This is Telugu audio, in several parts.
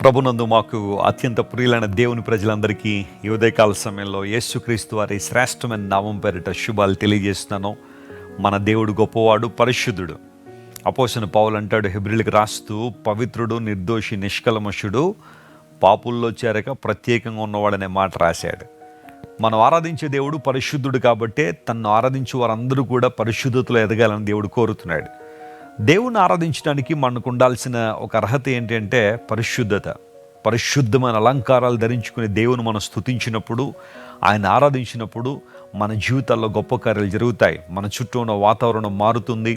ప్రభునందు మాకు అత్యంత ప్రియులైన దేవుని ప్రజలందరికీ ఈ ఉదయకాల సమయంలో యేసుక్రీస్తు వారి శ్రేష్టమైన నామం పేరిట శుభాలు తెలియజేస్తున్నాను. మన దేవుడు గొప్పవాడు, పరిశుద్ధుడు. అపోస్తలుడైన పౌలు అంటాడు హెబ్రీయులకు రాస్తూ, పవిత్రుడు, నిర్దోషి, నిష్కల్మషుడు, పాపుల్లో చేరక ప్రత్యేకంగా ఉన్నవాడనే మాట రాశాడు. మనం ఆరాధించే దేవుడు పరిశుద్ధుడు కాబట్టే తనను ఆరాధించే వారందరూ కూడా పరిశుద్ధతలో ఎదగాలని దేవుడు కోరుతున్నాడు. దేవుని ఆరాధించడానికి మనకు ఉండాల్సిన ఒక అర్హత ఏంటంటే పరిశుద్ధత. పరిశుద్ధమైన అలంకారాలు ధరించుకునే దేవుని మనం స్తుతించినప్పుడు, ఆయన ఆరాధించినప్పుడు మన జీవితాల్లో గొప్ప కార్యాలు జరుగుతాయి. మన చుట్టూ ఉన్న వాతావరణం మారుతుంది.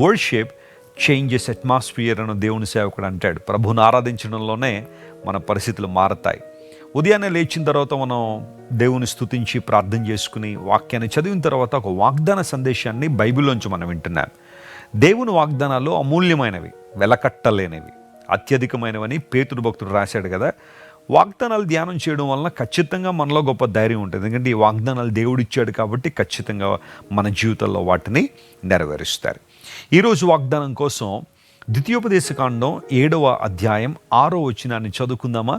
వర్షిప్ చేంజెస్ అట్మాస్ఫియర్ అని దేవుని సేవకుడు అంటాడు. ప్రభువుని ఆరాధించడంలోనే మన పరిస్థితులు మారతాయి. ఉదయాన్నే లేచిన తర్వాత మనం దేవుని స్తుతించి ప్రార్థన చేసుకుని వాక్యాన్ని చదివిన తర్వాత ఒక వాగ్దాన సందేశాన్ని బైబిల్లోంచి మనం వింటున్నాం. దేవుని వాగ్దానాలు అమూల్యమైనవి, వెలకట్టలేనివి, అత్యధికమైనవని పేతురు భక్తుడు రాశాడు కదా. వాగ్దానాలు ధ్యానం చేయడం వలన ఖచ్చితంగా మనలో గొప్ప ధైర్యం ఉంటుంది. ఎందుకంటే ఈ వాగ్దానాలు దేవుడు ఇచ్చాడు కాబట్టి ఖచ్చితంగా మన జీవితంలో వాటిని నెరవేరుస్తారు. ఈరోజు వాగ్దానం కోసం ద్వితీయోపదేశకాండం 7వ అధ్యాయం 6వ వచనాన్ని చదువుకుందామా?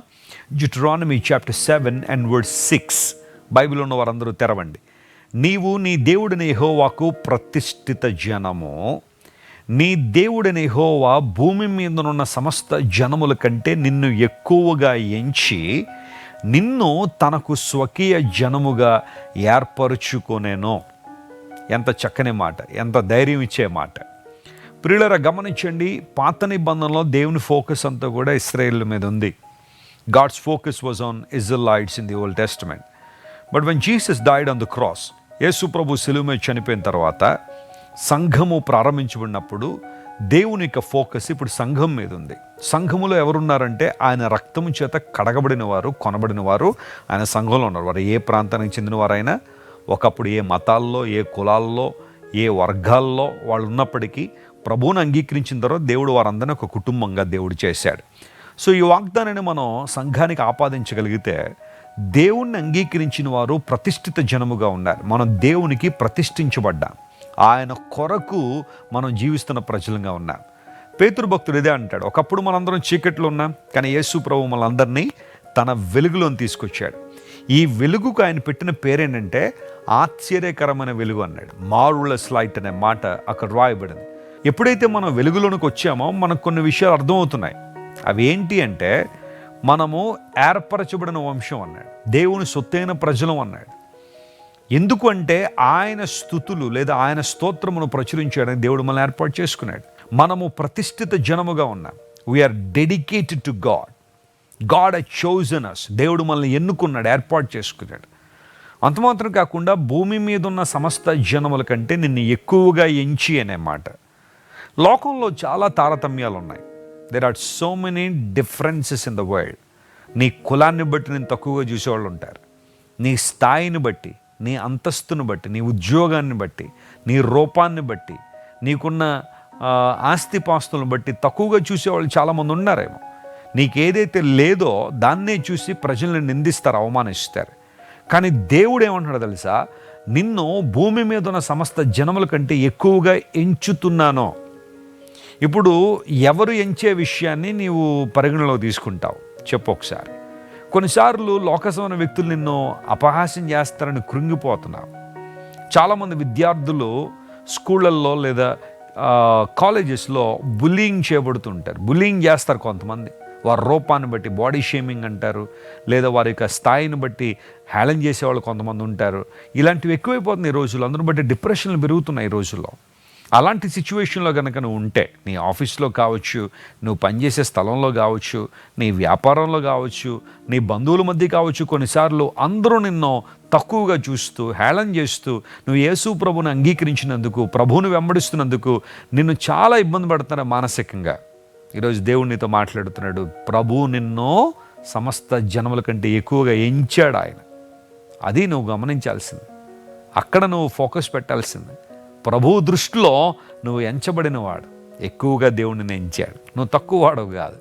Deuteronomy chapter 7 and verse 6. Bible ఉన్న వారందరూ తెరవండి. నీవు నీ దేవుడిని యెహోవాకు ప్రతిష్ఠిత జనము, నీ దేవుడిని యెహోవా భూమి మీదనున్న సమస్త జనముల కంటే నిన్ను ఎక్కువగా ఎంచి నిన్ను తనకు స్వకీయ జనముగా ఏర్పరుచుకొనెను. ఎంత చక్కని మాట, ఎంత ధైర్యం ఇచ్చే మాట. ప్రియులారా గమనించండి, పాత నిబంధనలో దేవుని ఫోకస్ అంతా కూడా ఇశ్రాయేల్ మీద ఉంది. God's focus was on Israelites in the old testament. But when Jesus died on the cross, యేసు ప్రభు శిలువ మీద చనిపోయిన తర్వాత సంఘము ప్రారంభించబడినప్పుడు దేవుని యొక్క ఫోకస్ ఇప్పుడు సంఘం మీద ఉంది. సంఘములో ఎవరున్నారంటే ఆయన రక్తము చేత కడగబడిన వారు, కొనబడిన వారు ఆయన సంఘంలో ఉన్నారు. వారు ఏ ప్రాంతానికి చెందిన వారైనా, ఒకప్పుడు ఏ మతాల్లో, ఏ కులాల్లో, ఏ వర్గాల్లో వాళ్ళు ఉన్నప్పటికీ ప్రభువుని అంగీకరించిన తర్వాత దేవుడు వారందరినీ ఒక కుటుంబంగా దేవుడు చేశాడు. సో ఈ వాగ్దానాన్ని మనం సంఘానికి ఆపాదించగలిగితే దేవుణ్ణి అంగీకరించిన వారు ప్రతిష్ఠిత జనముగా ఉన్నారు. మనం దేవునికి ప్రతిష్ఠించబడ్డాం. ఆయన కొరకు మనం జీవిస్తున్న ప్రజలుగా ఉన్నాం. పేతురు భక్తుడు ఇదే అంటాడు, ఒకప్పుడు మనందరం చీకట్లో ఉన్నాం, కానీ యేసు ప్రభు మనందరినీ తన వెలుగులోని తీసుకొచ్చాడు. ఈ వెలుగుకు ఆయన పెట్టిన పేరేంటంటే ఆశ్చర్యకరమైన వెలుగు అన్నాడు. మార్వెలస్ లైట్ అనే మాట అక్కడ రాయబడింది. ఎప్పుడైతే మనం వెలుగులోనికి వచ్చామో మనకు కొన్ని విషయాలు అర్థమవుతున్నాయి. అవి ఏంటి అంటే, మనము ఏర్పరచబడిన వంశం అన్నాడు, దేవుని సొత్తైన ప్రజలం అన్నాడు. ఎందుకు అంటే ఆయన స్తుతులు లేదా ఆయన స్తోత్రమును ప్రచురించడానికి దేవుడు మనల్ని ఏర్పాటు చేసుకున్నాడు. మనము ప్రతిష్ఠిత జనముగా ఉన్నాం. We are dedicated to God. God has chosen us. దేవుడు మనల్ని ఎన్నుకున్నాడు, ఏర్పాటు చేసుకున్నాడు. అంత మాత్రం కాకుండా భూమి మీద ఉన్న సమస్త జనముల కంటే నిన్ను ఎక్కువగా ఎంచి అనే మాట. లోకంలో చాలా తారతమ్యాలు ఉన్నాయి. There are so many differences in the world. నీ కులాన్ని బట్టి నేను తక్కువగా చూసేవాళ్ళు ఉంటారు. నీ స్థాయిని బట్టి, నీ అంతస్తుని బట్టి, నీ ఉద్యోగాన్ని బట్టి, నీ రూపాన్ని బట్టి, నీకున్న ఆస్తిపాస్తులను బట్టి తక్కువగా చూసేవాళ్ళు చాలామంది ఉన్నారేమో. నీకేదైతే లేదో దాన్నే చూసి ప్రజల్ని నిందిస్తారు, అవమానిస్తారు. కానీ దేవుడు ఏమంటున్నాడో తెలుసా? నిన్ను భూమి మీద ఉన్న సమస్త జనముల కంటే ఎక్కువగా ఎంచుతున్నానో. ఇప్పుడు ఎవరు ఎంచే విషయాన్ని నీవు పరిగణలో తీసుకుంటావు చెప్పు ఒకసారి. కొన్నిసార్లు లోకసమైన వ్యక్తులు నిన్ను అపహాస్యం చేస్తారని కృంగిపోతున్నావు. చాలామంది విద్యార్థులు స్కూళ్ళల్లో లేదా కాలేజెస్లో బుల్లింగ్ చేయబడుతుంటారు. బుల్లింగ్ చేస్తారు కొంతమంది. వారి రూపాన్ని బట్టి బాడీ షేమింగ్ అంటారు, లేదా వారి యొక్క స్థాయిని బట్టి హేళన చేసేవాళ్ళు కొంతమంది ఉంటారు. ఇలాంటివి ఎక్కువైపోతుంది ఈ రోజుల్లో. అందరిని బట్టి డిప్రెషన్లు పెరుగుతున్నాయి ఈ రోజుల్లో. అలాంటి సిచ్యువేషన్లో కనుక నువ్వు ఉంటే, నీ ఆఫీస్లో కావచ్చు, నువ్వు పనిచేసే స్థలంలో కావచ్చు, నీ వ్యాపారంలో కావచ్చు, నీ బంధువుల మధ్య కావచ్చు, కొన్నిసార్లు అందరూ నిన్ను తక్కువగా చూస్తూ హేళన చేస్తూ నువ్వు యేసు ప్రభువుని అంగీకరించినందుకు, ప్రభువుని వెంబడిస్తున్నందుకు నిన్ను చాలా ఇబ్బంది పడుతున్నారు మానసికంగా. ఈరోజు దేవుడు నీతో మాట్లాడుతున్నాడు. ప్రభువు నిన్ను సమస్త జనముల కంటే ఎక్కువగా ఎంచాడు ఆయన. అది నువ్వు గమనించాల్సింది. అక్కడ నువ్వు ఫోకస్ పెట్టాల్సింది. ప్రభువు దృష్టిలో నువ్వు ఎంచబడిన వాడు. ఎక్కువగా దేవుడిని ఎంచాడు. నువ్వు తక్కువ వాడు కాదు,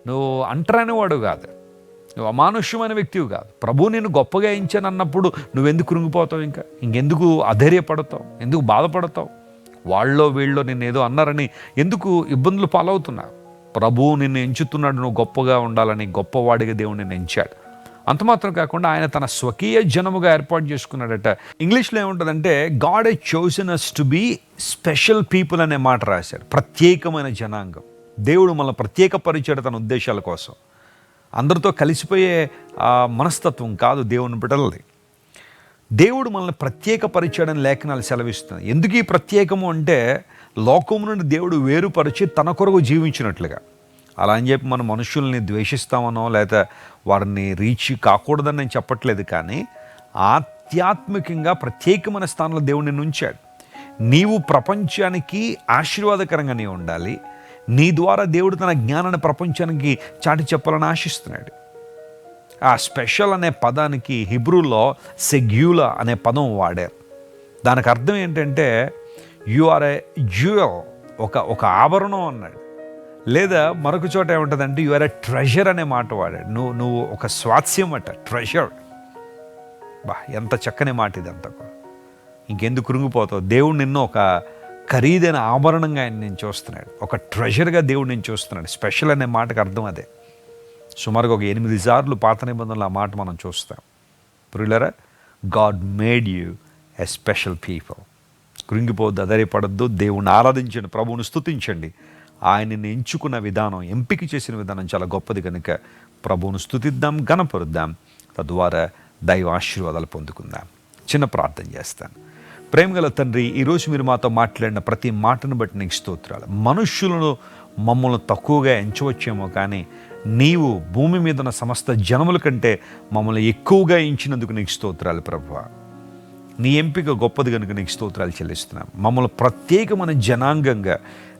నువ్వు అంటరాని వాడు కాదు, నువ్వు అమానుష్యమైన వ్యక్తివి కాదు. ప్రభువు నేను గొప్పగా ఎంచాను అన్నప్పుడు నువ్వెందుకు కృంగిపోతావు? ఇంకెందుకు అధైర్యపడతావు? ఎందుకు బాధపడతావు? వాళ్ళో వీళ్ళో నిన్ను ఏదో అన్నారని ఎందుకు ఇబ్బందులు పాలవుతున్నావు? ప్రభువు నిన్ను ఎంచుతున్నాడు, నువ్వు గొప్పగా ఉండాలని గొప్పవాడిగా దేవుడు నిన్ను ఎంచాడు. అంత మాత్రం కాకుండా ఆయన తన స్వకీయ జనముగా ఏర్పాటు చేసుకున్నాడట. ఇంగ్లీష్లో ఏముంటుందంటే God has chosen us to be special people అనే మాట రాశాడు. ప్రత్యేకమైన జనాంగం. దేవుడు మనల్ని ప్రత్యేకపరిచాడు తన ఉద్దేశాల కోసం. అందరితో కలిసిపోయే మనస్తత్వం కాదు దేవుని బిడ్డలది. దేవుడు మనల్ని ప్రత్యేకపరిచాడని లేఖనాలు సెలవిస్తుంది. ఎందుకు ఈ ప్రత్యేకము అంటే లోకము నుండి దేవుడు వేరుపరిచి తన కొరకు జీవించినట్లుగా. అలా అని చెప్పి మనం మనుషుల్ని ద్వేషిస్తామనో లేదా వారిని రీచ్ కాకూడదని నేను చెప్పట్లేదు, కానీ ఆధ్యాత్మికంగా ప్రత్యేకమైన స్థానంలో దేవుడిని ఉంచాడు. నీవు ప్రపంచానికి ఆశీర్వాదకరంగా నీవు ఉండాలి. నీ ద్వారా దేవుడు తన జ్ఞానాన్ని ప్రపంచానికి చాటి చెప్పాలని ఆశిస్తున్నాడు. ఆ స్పెషల్ అనే పదానికి హిబ్రూలో సెగ్యూలా అనే పదం వాడారు. దానికి అర్థం ఏంటంటే యు ఆర్ ఏ జ్యువెల్, ఒక ఆభరణం అన్నాడు. లేదా మరొక చోట ఏముంటుందంటే యు ఆర్ ఏ ట్రెజర్ అనే మాట వాడాడు. నువ్వు ఒక స్వాస్యం అట, ట్రెజర్. ఎంత చక్కని మాట ఇదంతా కూడా. ఇంకెందుకు కృంగిపోతావు? దేవుడు నిన్ను ఒక ఖరీదైన ఆభరణంగా ఆయన నేను చూస్తున్నాడు, ఒక ట్రెజర్గా దేవుడు నేను చూస్తున్నాడు. స్పెషల్ అనే మాటకు అర్థం అదే. సుమారుగా ఒక 8 సార్లు పాత నిబంధనలు ఆ మాట మనం చూస్తాం. ప్రియులారా, God made you a special people. కృంగిపోద్దు, అధైర్యపడద్దు. దేవుణ్ణి ఆరాధించండి, ప్రభువుని స్తుతించండి. ఆయనని ఎంచుకున్న విధానం, ఎంపిక చేసిన విధానం చాలా గొప్పది కనుక ప్రభువును స్తుతిద్దాం, ఘనపరుద్దాం. తద్వారా దైవ ఆశీర్వాదాలు పొందుకుందాం. చిన్న ప్రార్థన చేస్తాను. ప్రేమగల తండ్రి, ఈరోజు మీరు మాతో మాట్లాడిన ప్రతి మాటను బట్టి నీకు స్తోత్రాలు. మనుష్యులను మమ్మల్ని తక్కువగా ఎంచవచ్చేమో, కానీ నీవు భూమి మీద ఉన్న సమస్త జనముల కంటే మమ్మల్ని ఎక్కువగా ఎంచినందుకు నీకు స్తోత్రాలు ప్రభువా. నీ ఎంపిక గొప్పది కనుక నీకు స్తోత్రాలు చెల్లిస్తున్నాం. మమ్మల్ని ప్రత్యేకమైన జనాంగంగా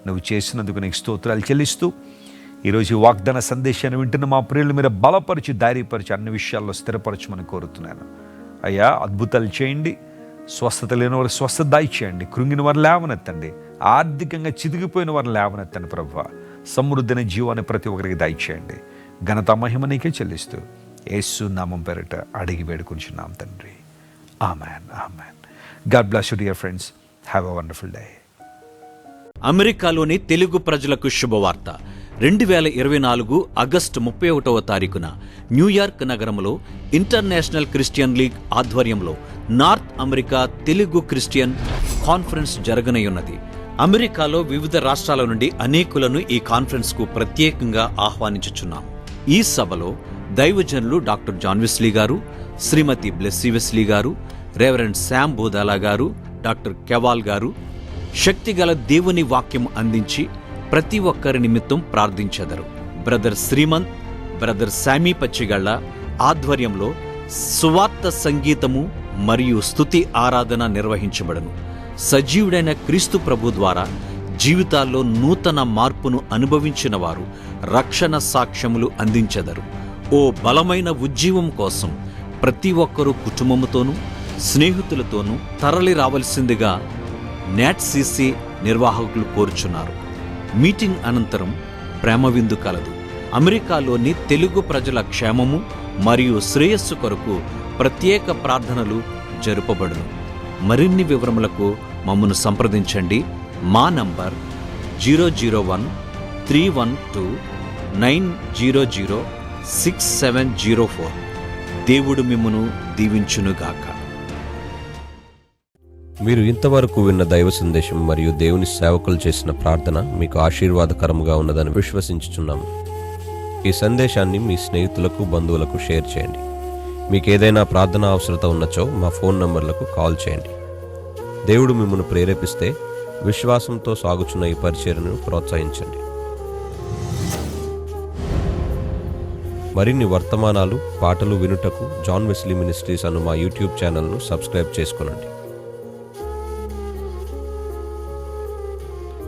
నువ్వు చేసినందుకు నీకు స్తోత్రాలు చెల్లిస్తూ, ఈరోజు ఈ వాగ్దాన సందేశాన్ని వింటున్న మా ప్రియులు మీరు బలపరిచి, ధైర్యపరిచి అన్ని విషయాల్లో స్థిరపరచమని కోరుతున్నాను. అయ్యా, అద్భుతాలు చేయండి. స్వస్థత లేని వారు స్వస్థత దయచేయండి. కృంగిన వారు లేవనెత్తండి. ఆర్థికంగా చితికిపోయిన వారు లేవనెత్తండి ప్రభువా. సమృద్ధిని జీవాన్ని ప్రతి ఒక్కరికి దయచేయండి. ఘనత మహిమ నీకే చెల్లిస్తూ యేసు నామం పేరిట అడిగి వేడుకుంటున్నాం తండ్రి. Amen, amen. God bless you dear friends. Have a wonderful day. అమెరికాలోని తెలుగు ప్రజలకు శుభవార్త. 2024 ఆగస్టు 31వ తారీఖున న్యూయార్క్ నగరంలో ఇంటర్నేషనల్ క్రిస్టియన్ లీగ్ ఆధ్వర్యంలో North America Telugu Christian conference జరగనున్నది. అమెరికాలో వివిధ రాష్ట్రాల నుండి అనేకులను ఈ కాన్ఫరెన్స్ కు ప్రత్యేకంగా ఆహ్వానించుచున్నాం. ఈ సభలో దైవజనులు డాక్టర్ జాన్ వెస్లీ గారు, శ్రీమతి బ్లెస్సీ వెస్లీ గారు, రెవరెండ్ శామ్ బోదాలా గారు, డాక్టర్ కెవాల్ గారు శక్తిగల దేవుని వాక్యం అందించి ప్రతి ఒక్కరి నిమిత్తం ప్రార్థించెదరు. బ్రదర్ శ్రీమంత్, బ్రదర్ శామీ పచ్చిగళ్ళ ఆధ్వర్యంలో సువార్త సంగీతము మరియు స్తుతి ఆరాధన నిర్వహించబడను. సజీవుడైన క్రీస్తు ప్రభు ద్వారా జీవితాల్లో నూతన మార్పును అనుభవించిన వారు రక్షణ సాక్ష్యములు అందించెదరు. ఓ బలమైన ఉజ్జీవం కోసం ప్రతి ఒక్కరూ కుటుంబముతోనూ స్నేహితులతోనూ తరలి రావలసిందిగా NATCC నిర్వాహకులు కోరుచున్నారు. మీటింగ్ అనంతరం ప్రేమ విందు కలదు. అమెరికాలోని తెలుగు ప్రజల క్షేమము మరియు శ్రేయస్సు కొరకు ప్రత్యేక ప్రార్థనలు జరుపబడును. మరిన్ని వివరములకు మమ్మను సంప్రదించండి. మా నంబర్ 001-312-900-6704. దేవుడు మిమ్మును దీవించునుగాక. మీరు ఇంతవరకు విన్న దైవ సందేశం మరియు దేవుని సేవకులు చేసిన ప్రార్థన మీకు ఆశీర్వాదకరముగా ఉన్నదని విశ్వసించుచున్నాము. ఈ సందేశాన్ని మీ స్నేహితులకు, బంధువులకు షేర్ చేయండి. మీకు ఏదైనా ప్రార్థన అవసరత ఉన్నచో మా ఫోన్ నంబర్లకు కాల్ చేయండి. దేవుడు మిమ్మల్ని ప్రేరేపిస్తే విశ్వాసంతో సాగుచున్న ఈ పరిచర్యను ప్రోత్సహించండి. మరిన్ని వర్తమానాలు, పాటలు వినుటకు జాన్ వెస్లీ మినిస్ట్రీస్ అను మా యూట్యూబ్ ఛానల్ను సబ్స్క్రైబ్ చేసుకొనండి.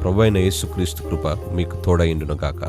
ప్రభువైన యేసుక్రీస్తు కృప మీకు తోడైండును గాక.